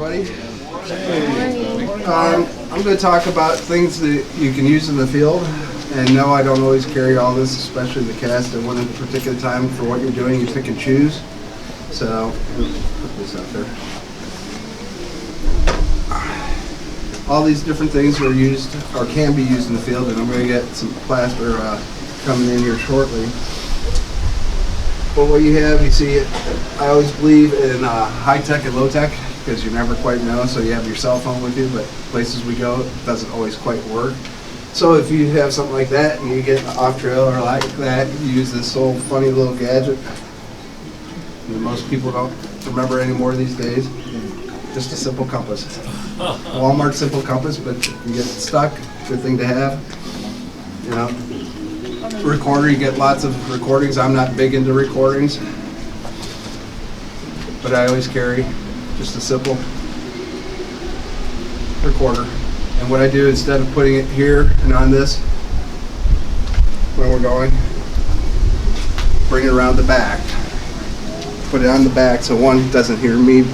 everybody. I'm going to talk about things that you can use in the field. And no, I don't always carry all this, especially the cast at one particular time for what you're doing. You pick and choose. So, put this up there. All these different things are used or can be used in the field, and I'm going to get some plaster coming in here shortly. But what you have, you see, I always believe in high tech and low tech because you never quite know. So you have your cell phone with you, but places we go, it doesn't always quite work. So if you have something like that and you get off trail or like that, you use this old funny little gadget that most people don't remember anymore these days. Just a simple compass. Walmart simple compass, but if you get stuck, good thing to have. You know, recorder, you get lots of recordings. I'm not big into recordings, but I always carry just a simple recorder. And what I do, instead of putting it here and on this, when we're going, bring it around the back. Put it on the back so one doesn't hear me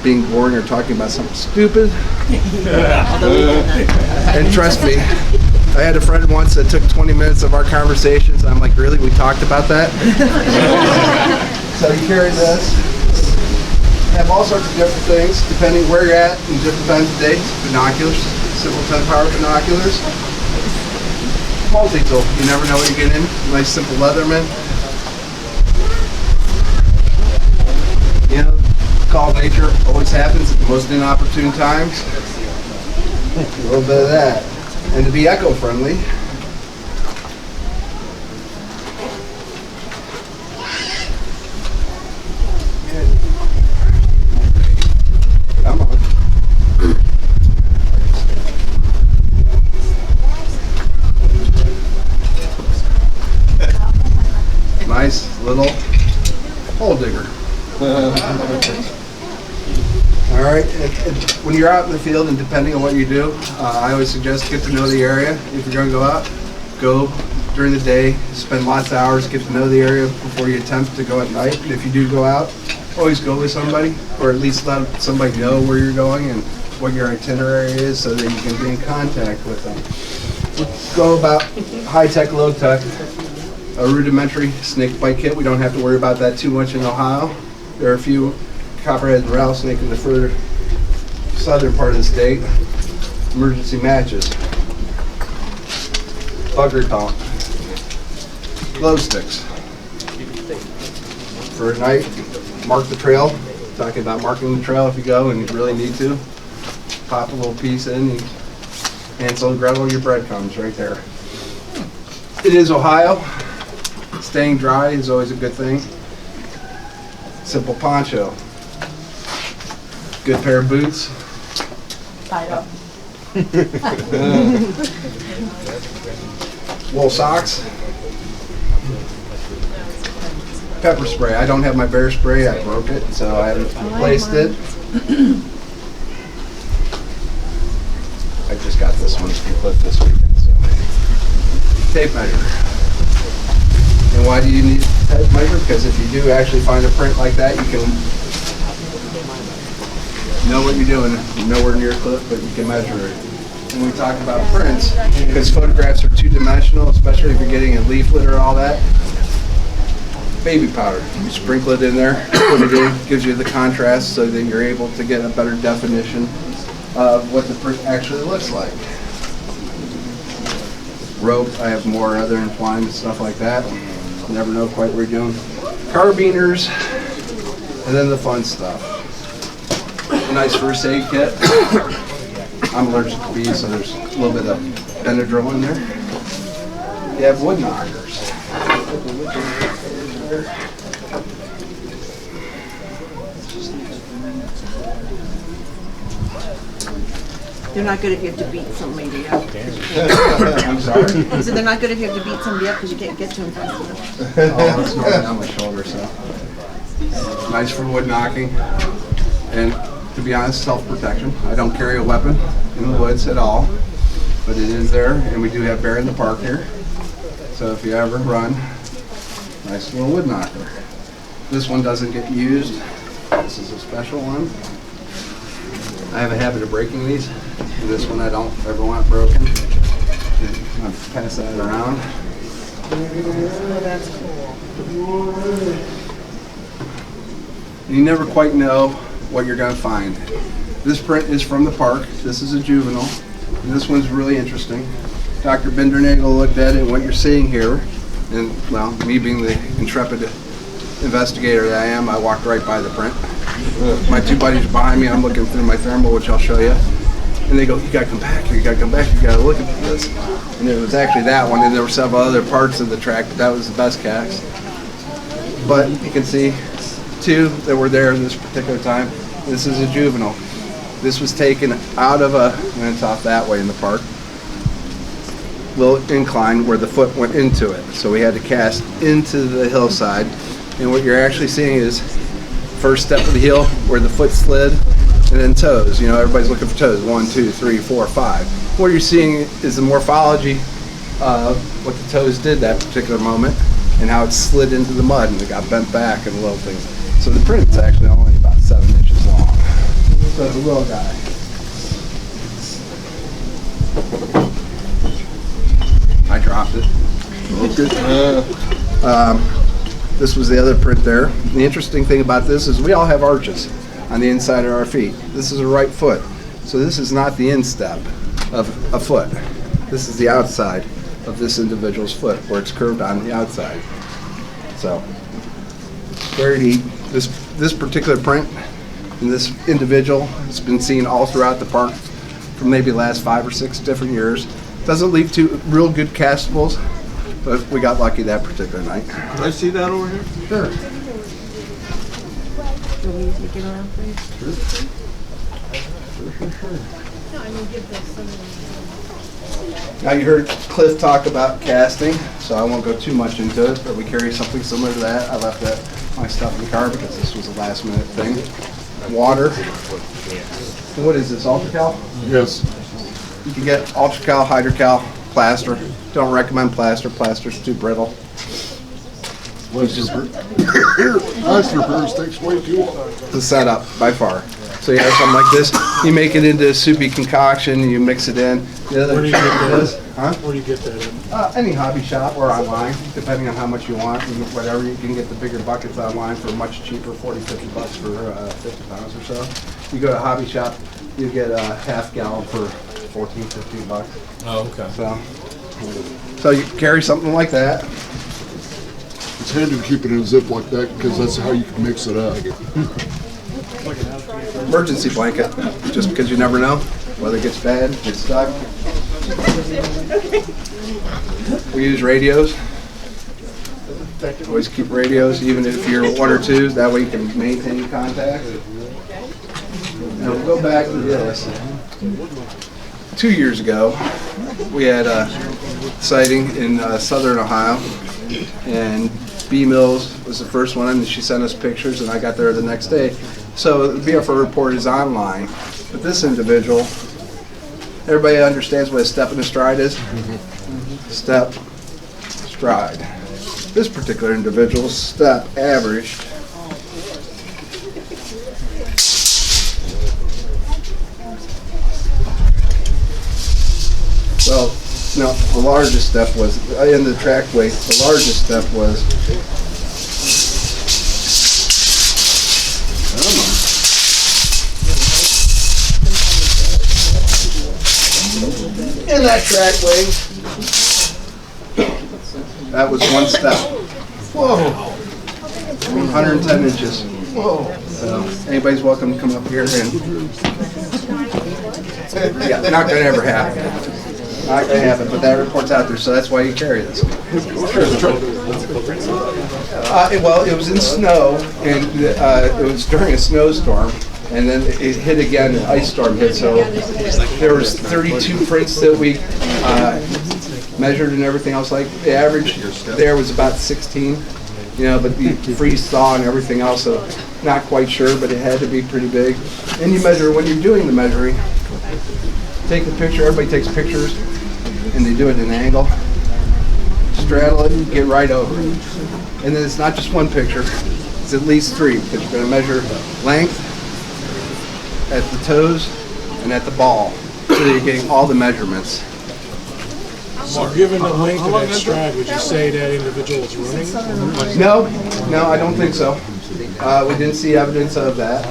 being boring or talking about something stupid. And trust me, I had a friend once that took 20 minutes of our conversations. I'm like, really? We talked about that? So you carry this. Have all sorts of different things depending where you're at and different times of day. Binoculars, simple 10-power binoculars. Multi-tool, you never know what you're getting in. Nice simple Leatherman. You know, call nature always happens at the most inopportune times. A little bit of that. And to be eco-friendly, come on. Nice little hole digger. All right, when you're out in the field and depending on what you do, I always suggest get to know the area. If you're going to go out, go during the day, spend lots of hours, get to know the area before you attempt to go at night. And if you do go out, always go with somebody, or at least let somebody know where you're going and what your itinerary is so that you can be in contact with them. We'll go about high-tech, low-tech. A rudimentary snake bite kit. We don't have to worry about that too much in Ohio. There are a few copperhead and rattlesnake in the further southern part of the state. Emergency matches. Bug repellent. Glow sticks. For a night, mark the trail. Talking about marking the trail if you go and you really need to. Pop a little piece in, and Hansel and Gretel, your breadcrumbs right there. It is Ohio. Staying dry is always a good thing. Simple poncho. Good pair of boots. Tied up. Wool socks. Pepper spray. I don't have my bear spray. I broke it, so I haven't replaced it. I just got this one clipped this weekend. So. Tape measure. And why do you need a tape measure? Because if you do actually find a print like that, you can know what you're doing. Nowhere near clip, but you can measure it. When we talk about prints, because photographs are two-dimensional, especially if you're getting a leaflet or all that, baby powder. You sprinkle it in there, put it in, gives you the contrast so that you're able to get a better definition of what the print actually looks like. Rope, I have more other twine and stuff like that. Never know quite what you're doing. Carabiners, and then the fun stuff. A nice first aid kit. I'm allergic to bees, so there's a little bit of Benadryl in there. You have wood knockers. They're not good if you have to beat somebody up. I'm sorry? I said they're not good if you have to beat somebody up because you can't get to them fast enough. Oh, it's going down my shoulder, so. Nice for wood knocking. And to be honest, self-protection. I don't carry a weapon in the woods at all, but it is there, and we do have bear in the park here. So if you ever run, nice little wood knocker. This one doesn't get used. This is a special one. I have a habit of breaking these, and this one I don't ever want broken. I'll pass that around. Oh, that's cool. You never quite know what you're going to find. This print is from the park. This is a juvenile. And this one's really interesting. Dr. Bindernagel looked at it, and what you're seeing here, and well, me being the intrepid investigator that I am, I walked right by the print. My two buddies are behind me. I'm looking through my thermal, which I'll show you. And they go, "You gotta come back here, you gotta come back, you gotta look at this." And it was actually that one, and there were several other parts of the track, but that was the best cast. But you can see two that were there this particular time. This is a juvenile. This was taken out of a, and it's off that way in the park, little incline where the foot went into it. So we had to cast into the hillside. And what you're actually seeing is first step of the hill where the foot slid, and then toes. You know, everybody's looking for toes. 1, 2, 3, 4, 5. What you're seeing is the morphology of what the toes did that particular moment and how it slid into the mud and it got bent back and little things. So the print's actually only about 7 inches long. So it's a little guy. I dropped it. This was the other print there. The interesting thing about this is we all have arches on the inside of our feet. This is a right foot. So this is not the instep of a foot. This is the outside of this individual's foot where it's curved on the outside. So very neat. This particular print and this individual has been seen all throughout the park for maybe the last 5 or 6 different years. Doesn't leave two real good castables, but we got lucky that particular night. Can I see that over here? Sure. Do we take it around, please? Now you heard Cliff talk about casting, so I won't go too much into it, but we carry something similar to that. I left my stuff in the car because this was a last minute thing. Water. What is this, Ultracal? Yes. You can get Ultracal, Hydrocal, Plaster. Don't recommend Plaster. Plaster's too brittle. Plaster burns takes way too long. The setup, by far. So you have something like this, you make it into a soupy concoction, you mix it in. The other Where do you trick get that? is, huh? Where do you get that in? Any hobby shop or online, depending on how much you want, and whatever. You can get the bigger buckets online for much cheaper, 40, 50 bucks for 50 pounds or so. You go to a hobby shop, you get a half gallon for 14, 15 bucks. Oh, okay. So you carry something like that. It's handy to keep it in a zip like that because that's how you can mix it up. Emergency blanket, just because you never know whether it gets bad, gets stuck. We use radios. Always keep radios, even if you're 1 or 2, that way you can maintain contact. Now we'll go back to this. 2 years ago, we had a sighting in southern Ohio, and B Mills was the first one, and she sent us pictures, and I got there the next day. So the BFRO report is online, but this individual, everybody understands what a step and a stride is? Step, stride. This particular individual's step averaged well, no, the largest step was, in the track weight, the largest step was, in that track weight, that was 1 step. Whoa! 110 inches. Whoa! So, anybody's welcome to come up here and, yeah, not gonna ever happen. Not gonna happen, but that report's out there, so that's why you carry this. Well, it was in snow, and it was during a snowstorm, and then it hit again, an ice storm hit, so there was 32 prints that we measured and everything else. Like the average there was about 16, you know, but the freeze thaw and everything else, so not quite sure, but it had to be pretty big. And you measure, when you're doing the measuring, take the picture, everybody takes pictures, and they do it at an angle. Straddle it, get right over it. And then it's not just one picture, it's at least 3, because you're going to measure length, at the toes and at the ball, so that you're getting all the measurements. So given the length of that stride, would you say that individual is running? No, I don't think so. We didn't see evidence of that.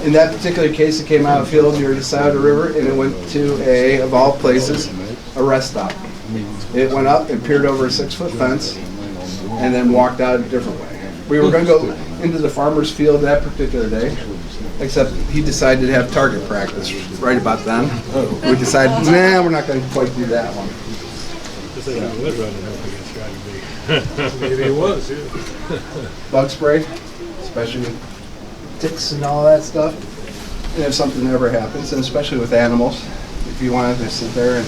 In that particular case, it came out of field near the side of the river, and it went to of all places, a rest stop. It went up and peered over a 6-foot fence, and then walked out a different way. We were going to go into the farmer's field that particular day, except he decided to have target practice right about then. We decided, nah, we're not going to quite do that one. Maybe it was, yeah. Bug spray, especially ticks and all that stuff. And if something ever happens, and especially with animals, if you want to sit there and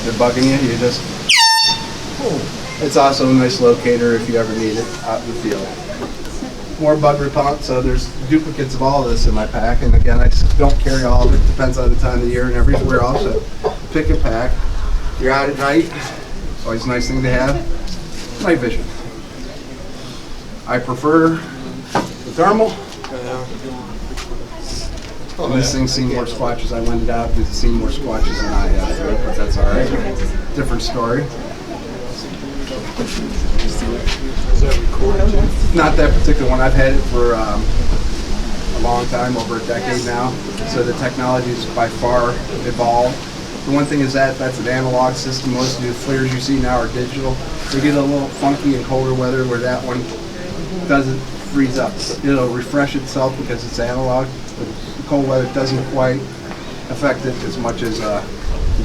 they're bugging you, you just, it's also a nice locator if you ever need it out in the field. More bug repellent, so there's duplicates of all of this in my pack, and again, I just don't carry all of it, depends on the time of the year and everywhere else. So pick a pack. You're out at night, always a nice thing to have. Night vision. I prefer the thermal. And this thing's seen more squatches. I went it out, it's seen more squatches than I have, but that's all right. Different story. Is that recorded? Not that particular one. I've had it for a long time, over a decade now. So the technology is by far evolved. The one thing is that's an analog system. Most of the flares you see now are digital. They get a little funky in colder weather where that one doesn't freeze up. It'll refresh itself because it's analog, but the cold weather doesn't quite affect it as much as the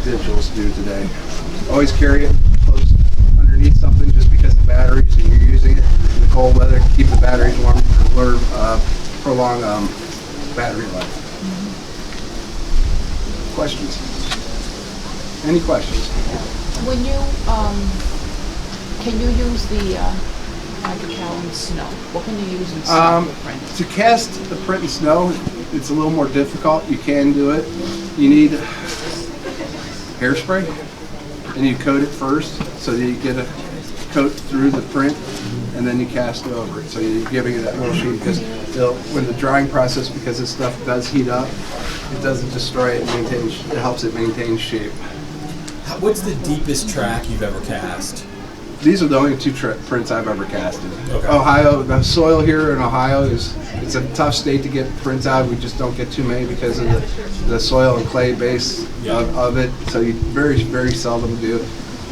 digitals do today. Always carry it close underneath something just because the batteries, and you're using it in the cold weather, keep the batteries warm, prolong battery life. Questions? Any questions? When you, can you use the Hydrocal in snow? What can you use in snow? To cast the print in snow, it's a little more difficult. You can do it. You need hairspray, and you coat it first so that you get a coat through the print, and then you cast it over it. So you're giving it that little sheet because when the drying process, because this stuff does heat up, it doesn't destroy it. It helps it maintain shape. What's the deepest track you've ever cast? These are the only two prints I've ever casted. Okay. Ohio, the soil here in Ohio it's a tough state to get prints out. We just don't get too many because of the soil and clay base of it. So you very, very seldom do.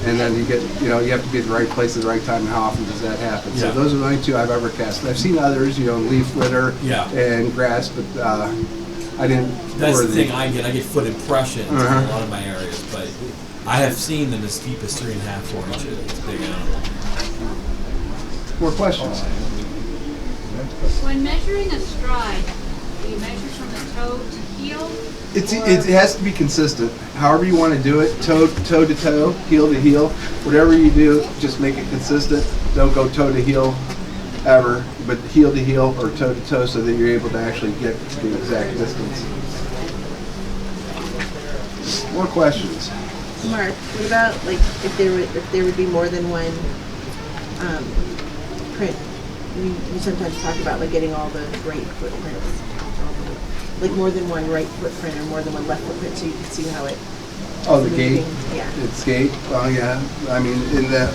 And then you have to be at the right place at the right time, and how often does that happen? So those are the only two I've ever casted. I've seen others, leaf litter and grass, but I didn't. That's the thing I get foot impressions in a lot of my areas, but I have seen them as deep as 3.5, 4 inches. It's a big animal. More questions? When measuring a stride, do you measure from the toe to heel? It has to be consistent. However you want to do it, toe to toe, heel to heel, whatever you do, just make it consistent. Don't go toe to heel ever, but heel to heel or toe to toe so that you're able to actually get the exact distance. More questions? Mark, what about like if there would be more than one print? You sometimes talk about like getting all the right footprints, like more than one right footprint or more than one left footprint, so you can see how it. Oh, the gate. Yeah. It's gate. Oh, yeah. I mean, in the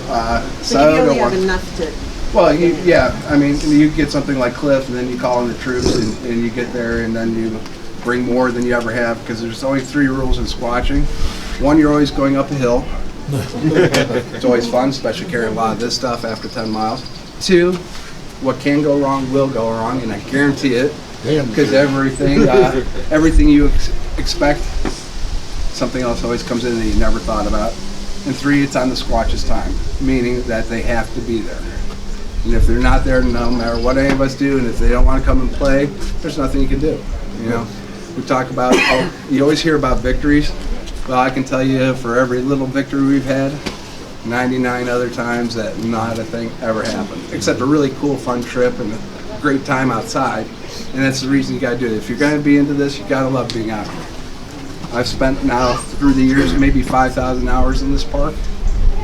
so you only have enough to. Well, I mean, you get something like Cliff, and then you call in the troops, and you get there, and then you bring more than you ever have, because there's only 3 rules in squatching. 1, you're always going up a hill. It's always fun, especially carrying a lot of this stuff after 10 miles. 2, what can go wrong will go wrong, and I guarantee it, because everything you expect, something else always comes in that you never thought about. And 3, it's on the squatch's time, meaning that they have to be there. And if they're not there, no matter what any of us do, and if they don't want to come and play, there's nothing you can do. We talk about, you always hear about victories. Well, I can tell you for every little victory we've had, 99 other times that not a thing ever happened, except a really cool, fun trip and a great time outside. And that's the reason you got to do it. If you're going to be into this, you got to love being out here. I've spent now through the years maybe 5,000 hours in this park,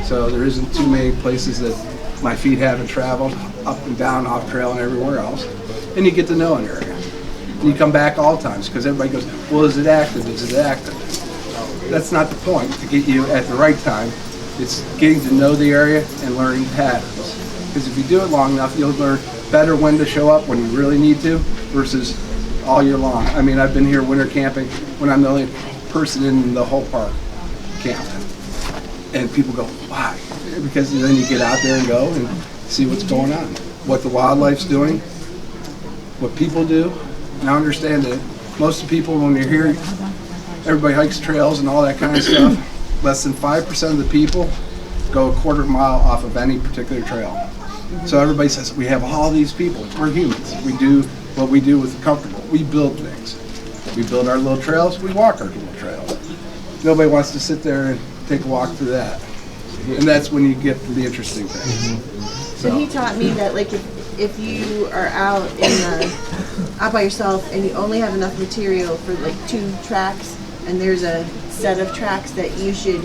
so there isn't too many places that my feet haven't traveled up and down, off trail, and everywhere else. And you get to know an area. And you come back all times because everybody goes, well, is it active? Is it active? That's not the point to get you at the right time. It's getting to know the area and learning patterns. Because if you do it long enough, you'll learn better when to show up when you really need to versus all year long. I mean, I've been here winter camping when I'm the only person in the whole park camping. And people go, why? Because then you get out there and go and see what's going on, what the wildlife's doing, what people do. Now understand that most of the people, when you're here, everybody hikes trails and all that kind of stuff. Less than 5% of the people go a quarter mile off of any particular trail. So everybody says, we have all these people. We're humans. We do what we do with comfortable. We build things. We build our little trails. We walk our little trails. Nobody wants to sit there and take a walk through that. And that's when you get to the interesting things. So he taught me that, like, if you are out out by yourself and you only have enough material for like 2 tracks, and there's a set of tracks that you should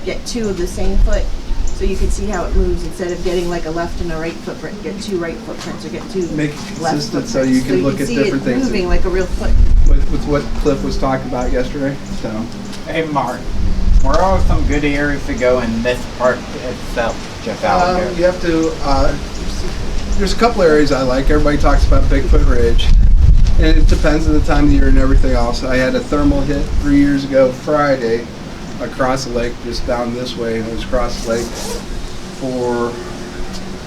get 2 of the same foot, so you can see how it moves instead of getting like a left and a right footprint. Get 2 right footprints or get 2 Make it left consistent footprints. so you can look at different see it things. moving like a real foot. With what Cliff was talking about yesterday. So Hey Mark, where are some good areas to go in this park itself, just out you here? have to, there's a couple areas I like. Everybody talks about Bigfoot Ridge. And it depends on the time of the year and everything else. I had a thermal hit 3 years ago Friday across the lake, just down this way, and it was across the lake for,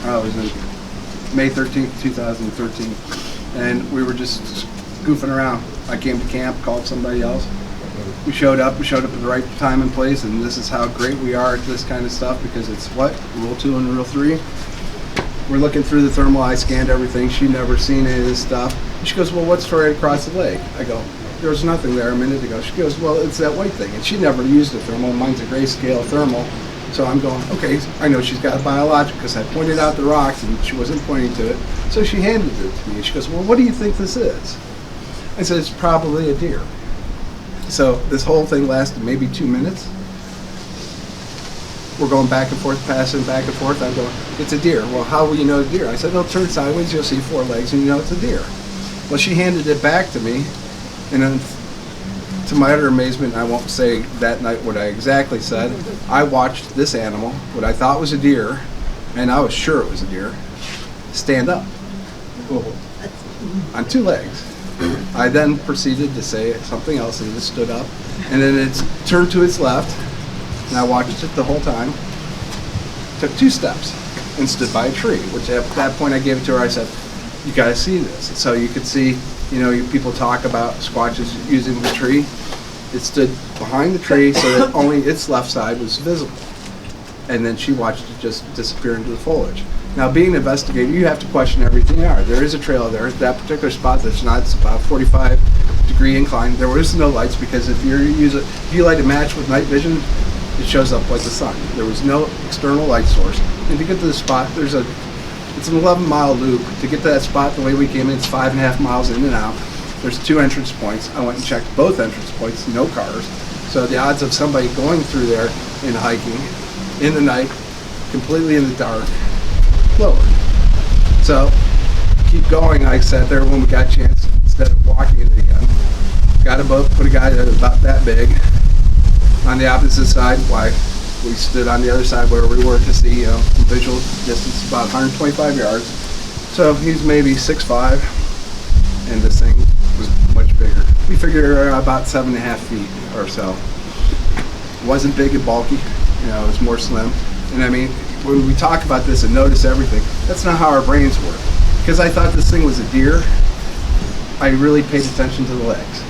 it was in May 13th, 2013. And we were just goofing around. I came to camp, called somebody else. We showed up at the right time and place, and this is how great we are at this kind of stuff because it's what? Rule 2 and Rule 3. We're looking through the thermal, I scanned everything. She'd never seen any of this stuff. And she goes, well, what's right across the lake? I go, there was nothing there a minute ago. She goes, well, it's that white thing. And she never used a thermal. Mine's a grayscale thermal. So I'm going, okay, I know she's got a biologic because I pointed out the rocks and she wasn't pointing to it. So she handed it to me. And she goes, well, what do you think this is? I said, it's probably a deer. So this whole thing lasted maybe 2 minutes. We're going back and forth, passing back and forth. I'm going, it's a deer. Well, how will you know it's a deer? I said, it'll turn sideways, you'll see 4 legs, and you know it's a deer. Well, she handed it back to me, and then to my utter amazement, I won't say that night what I exactly said, I watched this animal, what I thought was a deer, and I was sure it was a deer, stand up on 2 legs. I then proceeded to say something else, and it stood up, and then it turned to its left, and I watched it the whole time, took 2 steps, and stood by a tree, which at that point I gave it to her. I said, you gotta see this. So you could see, you know, people talk about squatches using the tree. It stood behind the tree so that only its left side was visible. And then she watched it just disappear into the foliage. Now, being an investigator, you have to question everything there is a trail there at that particular spot that's not, it's about 45-degree incline. There was no lights because if you light a match with night vision, it shows up like the sun. There was no external light source. And to get to the spot, it's an 11-mile loop. To get to that spot, the way we came in, it's 5.5 miles in and out. There's 2 entrance points. I went and checked both entrance points, no cars. So the odds of somebody going through there and hiking in the night, completely in the dark, lower. So keep going. I sat there when we got a chance, instead of walking it again. Got a boat, put a guy that was about that big on the opposite side. Why? We stood on the other side where we were to see, from visual distance, about 125 yards. So he's maybe 6'5", and this thing was much bigger. We figured about 7.5 feet or so. It wasn't big and bulky, it was more slim. And I mean, when we talk about this and notice everything, that's not how our brains work. Because I thought this thing was a deer, I really paid attention to the legs.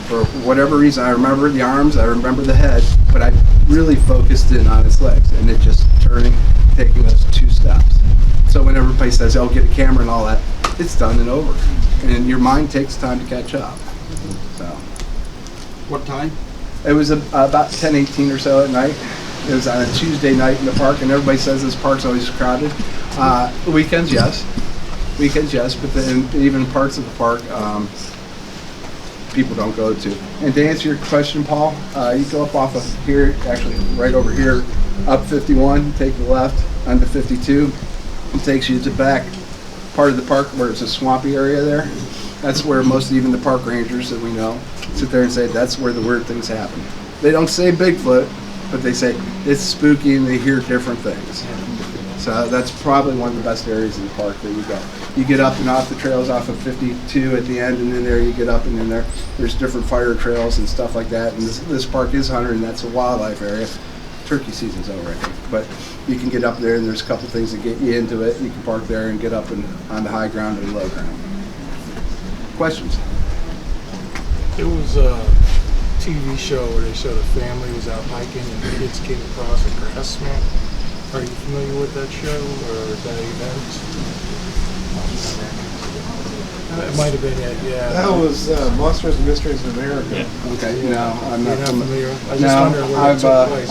For whatever reason, I remember the arms, I remember the head, but I really focused in on its legs, and it just turning, taking those 2 steps. So when everybody says, oh, get a camera and all that, it's done and over. And your mind takes time to catch up. So. What time? It was about 10:18 or so at night. It was on a Tuesday night in the park, and everybody says this park's always crowded. Weekends, yes. Weekends, yes, but then even parts of the park, people don't go to. And to answer your question, Paul, you go up off of here, actually right over here, up 51, take the left onto 52. It takes you to the back part of the park where it's a swampy area there. That's where most even the park rangers that we know sit there and say that's where the weird things happen. They don't say Bigfoot, but they say it's spooky and they hear different things. So that's probably one of the best areas in the park that you go. You get up and off the trails off of 52 at the end, and then there you get up and then there's different fire trails and stuff like that. And this park is hunter, and that's a wildlife area. Turkey season's over, I think. But you can get up there, and there's a couple things that get you into it. You can park there and get up and on the high ground and low ground. Questions? There was a TV show where they showed a family was out hiking and the kids came across a grass man. Are you familiar with that show or that event? It might have been it, yeah. That was Monsters and Mysteries in America. Okay, no, I'm not You're not familiar? I just No, wonder where it took place.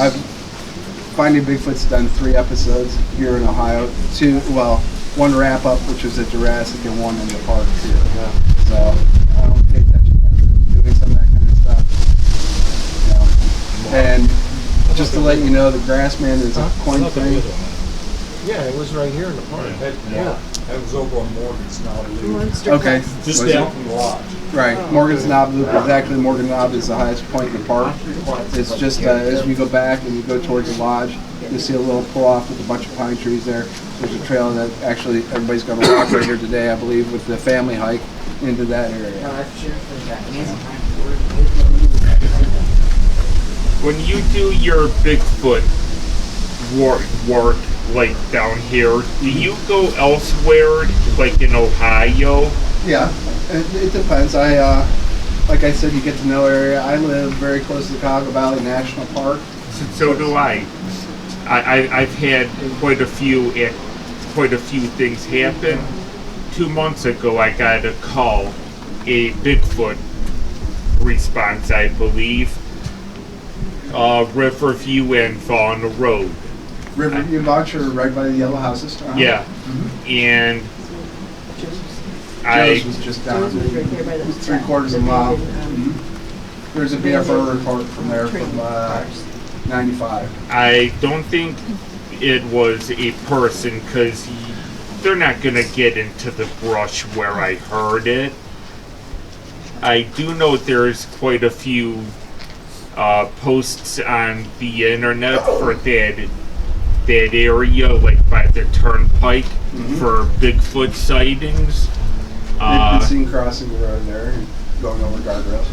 Finding Bigfoot's done 3 episodes here in Ohio. 2, well, 1 wrap up, which was at Jurassic, and 1 in the park here. Yeah. So I don't pay attention to doing some of that kind of stuff. And just to let you know, the Grassman is a coin thing. Yeah, it was right here in the park. Yeah. That was over on Morgan's Knob Loop. Monster Okay. Quest. Just Was down it? from the lodge. Right. Morgan's Knob Loop is actually Morgan Knob is the highest point in the park. It's just as we go back and you go towards the lodge, you see a little pull off with a bunch of pine trees there. There's a trail that actually everybody's going to walk right here today, I believe, with the family hike into that area. When you do your Bigfoot work like down here, do you go elsewhere, like in Ohio? Yeah, it depends. Like I said, you get to know area. I live very close to the Cuyahoga Valley National Park. So do I. I've had quite a few things happen. 2 months ago, I got a call, a Bigfoot response, I believe. Riverview and Vaughan Road. Riverview and Baxter are right by the yellow houses. Yeah, and Joe's was just down Joe's was right there by the 3/4 of a mile. There's a BFRO report from there from 95. I don't think it was a person, because they're not going to get into the brush where I heard it. I do know there's quite a few posts on the internet for that area, like by the turnpike, for Bigfoot sightings. They've been seen crossing the road there and going over guardrails.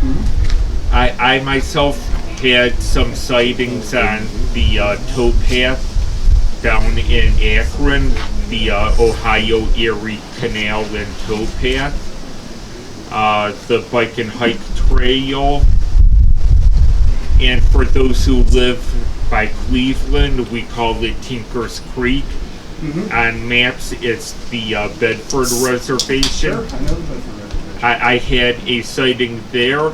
I myself had some sightings on the towpath down in Akron, the Ohio Erie Canal and towpath, the bike and hike trail, and for those who live by Cleveland, we call it Tinker's Creek. On maps, it's the Bedford Reservation. Sure, I know the Bedford Reservation. I had a sighting there,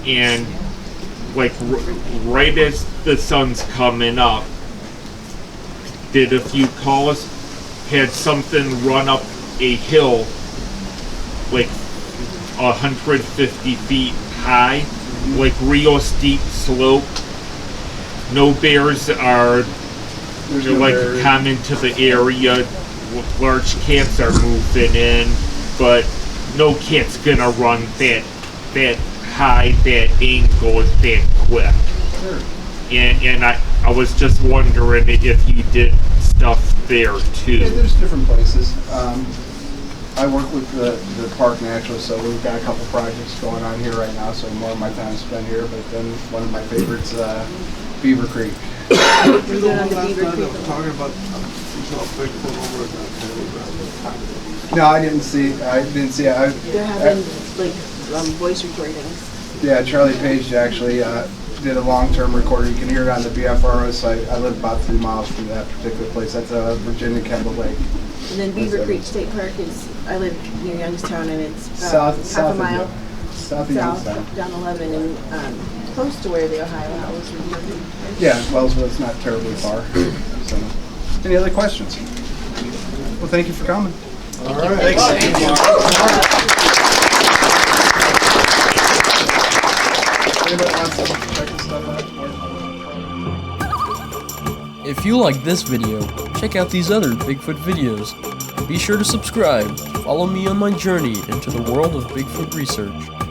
and like right as the sun's coming up, did a few calls, had something run up a hill like 150 feet high, like real steep slope. No bears are coming to the area. Large cats are moving in, but no cat's gonna run that high, that angle, that quick. Sure. And I was just wondering if you did stuff there too. Yeah, there's different places. I work with the park naturalist, so we've got a couple projects going on here right now, so more of my time is spent here, but then one of my favorites, Beaver Creek. We're doing on the Beaver Creek. Talking about Bigfoot over at No, I didn't see it. They're having like voice recordings. Yeah, Charlie Page actually did a long-term recording. You can hear it on the BFRO site. I live about 3 miles from that particular place. That's Virginia Kendall Lake. And then Beaver Creek State Park is, I live near Youngstown, and it's about half a mile south of Youngstown. down 11 and close to where the Ohio House is recorded. Yeah, Wellsville's not terribly far. So, any other questions? Well, thank you for coming. All right. Anybody wants to check this stuff out? If you like this video, check out these other Bigfoot videos. Be sure to subscribe to follow me on my journey into the world of Bigfoot research.